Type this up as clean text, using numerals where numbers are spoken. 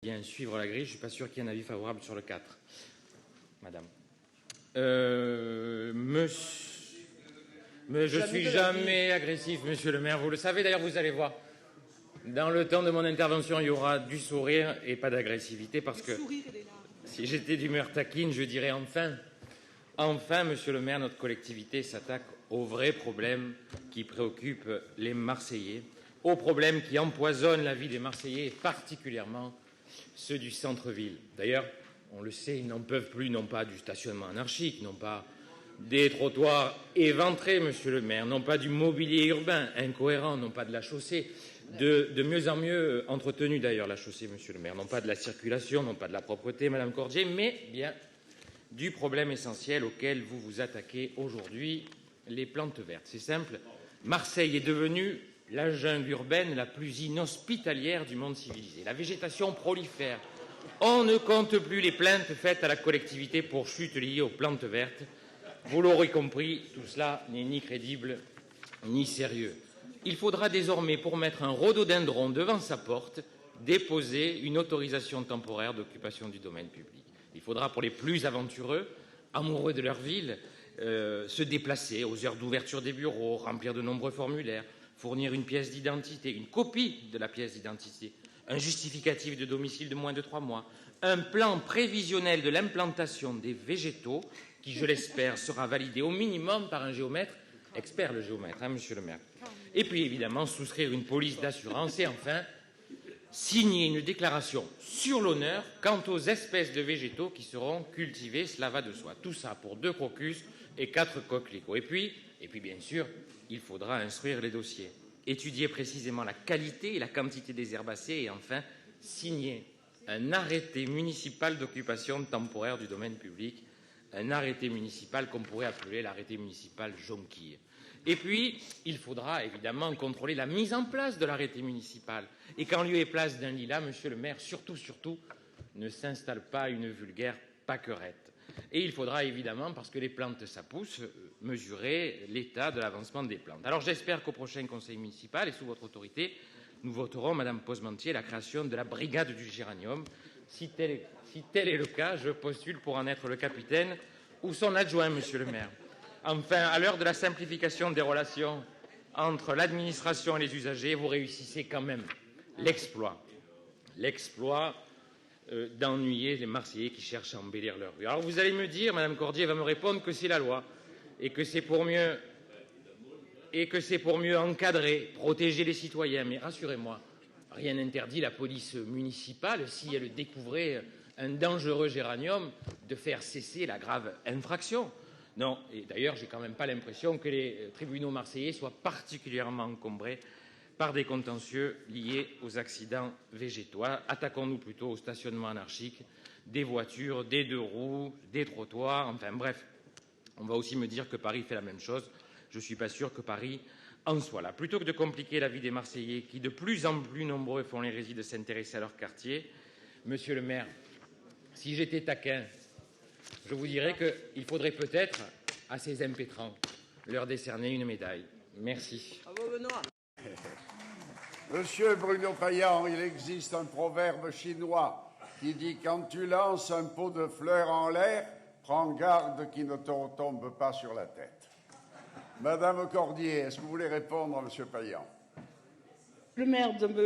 Bien suivre la grille, je ne suis pas sûr qu'il y ait un avis favorable sur le 4. Madame. Mais je ne suis jamais agressif, monsieur le maire. Vous le savez, d'ailleurs, vous allez voir. Dans le temps de mon intervention, il y aura du sourire et pas d'agressivité parce que si j'étais d'humeur taquine, je dirais enfin, monsieur le maire, notre collectivité s'attaque aux vrais problèmes qui préoccupent les Marseillais, aux problèmes qui empoisonnent la vie des Marseillais et particulièrement ceux du centre-ville. D'ailleurs, on le sait, ils n'en peuvent plus, non pas du stationnement anarchique, non pas des trottoirs éventrés, monsieur le maire, non pas du mobilier urbain incohérent, non pas de la chaussée, de mieux en mieux entretenue d'ailleurs la chaussée, monsieur le maire, non pas de la circulation, non pas de la propreté, madame Cordier, mais bien du problème essentiel auquel vous vous attaquez aujourd'hui, les plantes vertes. C'est simple, Marseille est devenue la jungle urbaine la plus inhospitalière du monde civilisé. La végétation prolifère. On ne compte plus les plaintes faites à la collectivité pour chutes liées aux plantes vertes. Vous l'aurez compris, tout cela n'est ni crédible ni sérieux. Il faudra désormais, pour mettre un rhododendron devant sa porte, déposer une autorisation temporaire d'occupation du domaine public. Il faudra, pour les plus aventureux, amoureux de leur ville, se déplacer aux heures d'ouverture des bureaux, remplir de nombreux formulaires, fournir une pièce d'identité, une copie de la pièce d'identité, un justificatif de domicile de moins de 3 mois, un plan prévisionnel de l'implantation des végétaux qui, je l'espère, sera validé au minimum par un géomètre, expert le géomètre, monsieur le maire. Et puis, évidemment, souscrire une police d'assurance et enfin, signer une déclaration sur l'honneur quant aux espèces de végétaux qui seront cultivés, cela va de soi. Tout ça pour 2 crocus et 4 coquelicots. Et puis, bien sûr, il faudra instruire les dossiers, étudier précisément la qualité et la quantité des herbacées et enfin signer un arrêté municipal d'occupation temporaire du domaine public, un arrêté municipal qu'on pourrait appeler l'arrêté municipal Jonquille. Et puis, il faudra évidemment contrôler la mise en place de l'arrêté municipal. Et qu'en lieu et place d'un lilas, monsieur le maire, surtout, ne s'installe pas une vulgaire pâquerette. Et il faudra évidemment, parce que les plantes ça pousse, mesurer l'état de l'avancement des plantes. Alors j'espère qu'au prochain conseil municipal et sous votre autorité, nous voterons, madame Posmentier, la création de la brigade du géranium. Si tel est le cas, je postule pour en être le capitaine ou son adjoint, monsieur le maire. Enfin, à l'heure de la simplification des relations entre l'administration et les usagers, vous réussissez quand même l'exploit d'ennuyer les Marseillais qui cherchent à embellir leur rue. Alors vous allez me dire, madame Cordier va me répondre que c'est la loi et que c'est pour mieux encadrer, protéger les citoyens. Mais rassurez-moi, rien n'interdit la police municipale, si elle découvrait un dangereux géranium, de faire cesser la grave infraction. Non, et d'ailleurs, j'ai quand même pas l'impression que les tribunaux marseillais soient particulièrement encombrés par des contentieux liés aux accidents végétaux. Attaquons-nous plutôt au stationnement anarchique des voitures, des 2 roues, des trottoirs, enfin bref. On va aussi me dire que Paris fait la même chose. Je ne suis pas sûr que Paris en soit là. Plutôt que de compliquer la vie des Marseillais, qui de plus en plus nombreux font l'hérésie de s'intéresser à leur quartier, monsieur le maire, si j'étais taquin, je vous dirais qu'il faudrait peut-être, à ces impétrants, leur décerner une médaille. Merci. Monsieur Bruno Payan, il existe un proverbe chinois qui dit « Quand tu lances un pot de fleurs en l'air, prends garde qu'il ne te retombe pas sur la tête. » Madame Cordier, est-ce que vous voulez répondre à monsieur Payan? Le maire de